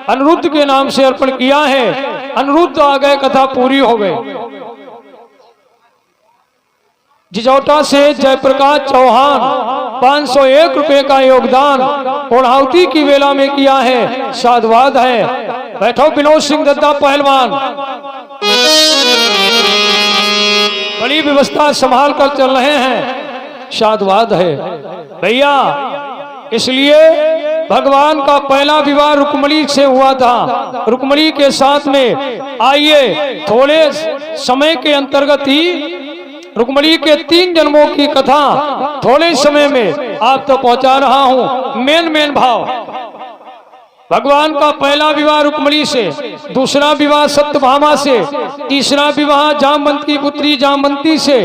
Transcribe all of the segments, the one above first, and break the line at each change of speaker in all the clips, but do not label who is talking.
अनिरुद्ध के नाम से अर्पण किया है। अनिरुद्ध आ गए, कथा पूरी हो गई। जिजौटा से जयप्रकाश चौहान 501 रुपए का योगदान पूर्णाहुति की वेला में किया है। साधुवाद है। बैठो विनोद सिंह दद्दा पहलवान, बड़ी व्यवस्था संभाल कर चल रहे हैं। साधुवाद है भैया। इसलिए भगवान का पहला विवाह रुक्मिणी से हुआ था। रुक्मिणी के साथ में आइए थोड़े समय के अंतर्गत ही रुक्मिणी के 3 जन्मों की कथा थोड़े समय में आप तो पहुंचा रहा हूं। मेन भाव, भगवान का पहला विवाह रुक्मिणी से, दूसरा विवाह सत्यभामा से, तीसरा विवाह जामवंत की पुत्री जामवंती से।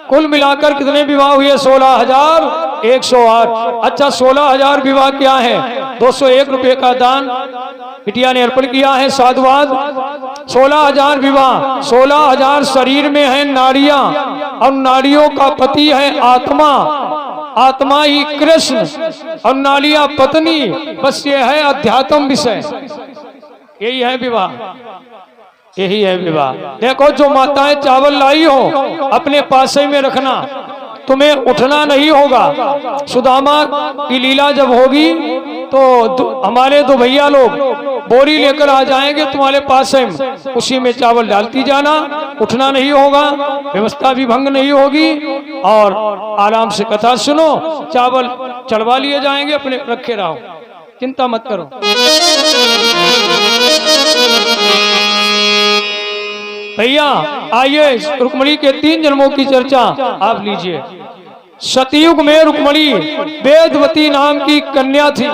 कुल मिलाकर कितने विवाह हुए? 16,108। अच्छा, 16,000 विवाह क्या है? 201 रुपए का दान बिटिया ने अर्पण किया है। साधुवाद। 16,000 विवाह, 16,000 शरीर में है नारियां, और नारियों का पति है आत्मा, आत्मा ही कृष्ण, और नारियां पत्नी। बस ये है अध्यात्म विषय, यही है विवाह, यही है विवाह। देखो, जो माताएं चावल लाई हो अपने पास ही में रखना, तुम्हें उठना नहीं होगा। सुदामा की लीला जब होगी तो हमारे 2 भैया लोग बोरी लेकर आ जाएंगे तुम्हारे पास में, उसी में चावल डालती जाना, उठना नहीं होगा, व्यवस्था भी भंग नहीं होगी, और आराम से कथा सुनो। चावल चढ़वा लिए जाएंगे, अपने रखे रहो, चिंता मत करो। भैया आइए, रुक्मिणी के 3 जन्मों की चर्चा आप लीजिए। सतयुग में रुक्मिणी वेदवती नाम की कन्या थी।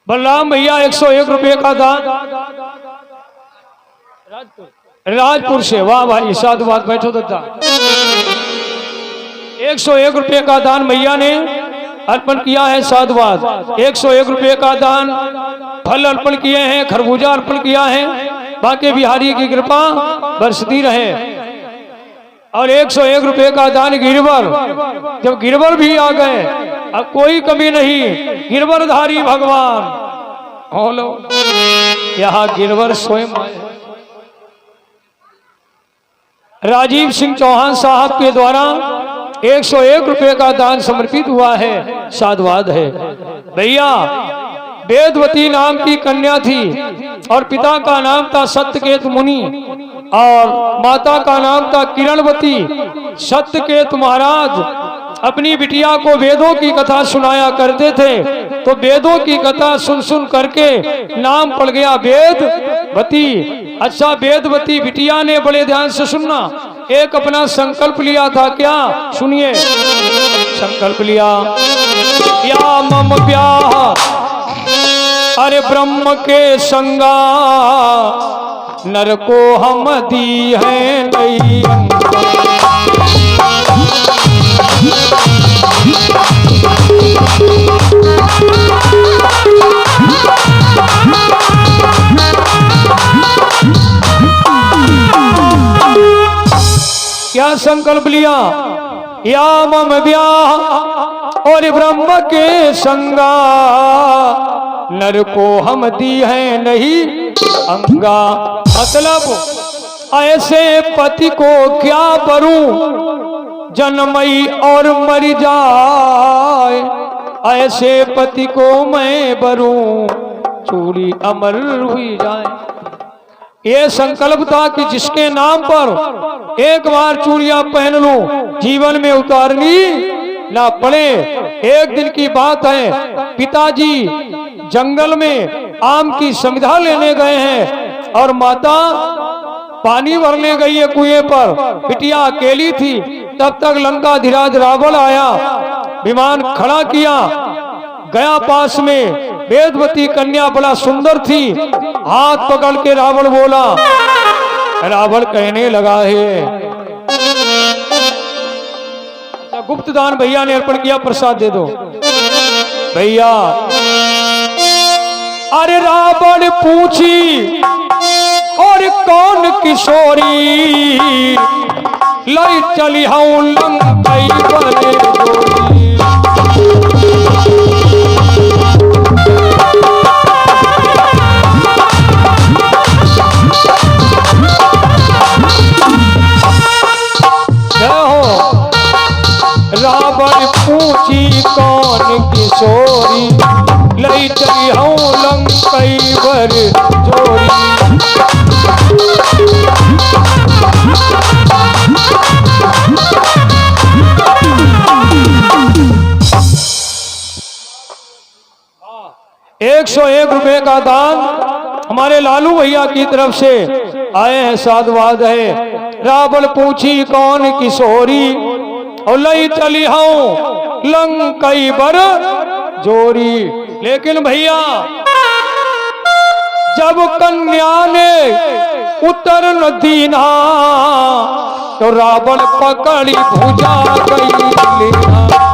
बलराम भैया 101 रुपए का दान राजपुर से। वाह भाई, साधुवाद। बैठो दद्दा। 101 रुपए का दान भैया ने अर्पण किया है। साधुवाद। 101 रुपए का दान फल अर्पण किए हैं, खरबूजा अर्पण किया है। बांके बिहारी की कृपा बरसती रहे। और 101 रुपए का दान गिरवर। जब गिरवर भी आ गए, अब कोई कमी नहीं, गिरवरधारी भगवान बोलो, यहाँ गिरवर स्वयं आए। राजीव सिंह चौहान साहब के द्वारा 101 रुपए का दान समर्पित हुआ है। साधुवाद है भैया। वेदवती नाम की कन्या थी, और पिता का नाम था सत्यकेतु मुनि, और माता का नाम था किरणवती। सत्यकेतु महाराज अपनी बिटिया को वेदों की कथा सुनाया करते थे, तो वेदों की कथा सुन सुन करके नाम पड़ गया वेदवती। अच्छा, वेदवती बिटिया ने बड़े ध्यान से सुनना, एक अपना संकल्प लिया था। क्या? सुनिए, संकल्प लिया, या मम ब्याह अरे ब्रह्म के संगा, नर को हम दी है नहीं। क्या संकल्प लिया? या मम ब्याह और ब्रह्म के संगा, नर को हम दी है नहीं अंगा। मतलब ऐसे पति को क्या करूं, जन्मई और मर जाए, ऐसे पति को मैं बरूं, चूड़ी अमर हुई जाए। ये संकल्प था कि जिसके नाम पर एक बार चूड़ियां पहन लूं, जीवन में उतारनी ना पड़े। एक दिन की बात है, पिताजी जंगल में आम की समिधा लेने गए हैं, और माता पानी भरने गई है कुएं पर। बिटिया अकेली थी। तब तक लंकाधिराज रावण आया, विमान खड़ा किया, गया पास में। वेदवती कन्या बड़ा सुंदर थी। हाथ पकड़ के रावण बोला, रावण कहने लगा है, गुप्त दान भैया ने अर्पण किया, प्रसाद दे दो भैया। अरे रावण पूछी और कौन किशोरी, लई चली हूँ लंकई बड़े जोरी। रावण पूछी कौन किशोरी, लई चली हूँ लंकई बर जोरी। ₹101 का दान हमारे लालू भैया की तरफ से आए हैं, साधुवाद है। रावण पूछी कौन किशोरी, और लई चली हूँ लंकई बर जोरी। लेकिन भैया जब कन्या ने उत्तर न दीना, तो रावण पकड़ी भुजा गई लेना।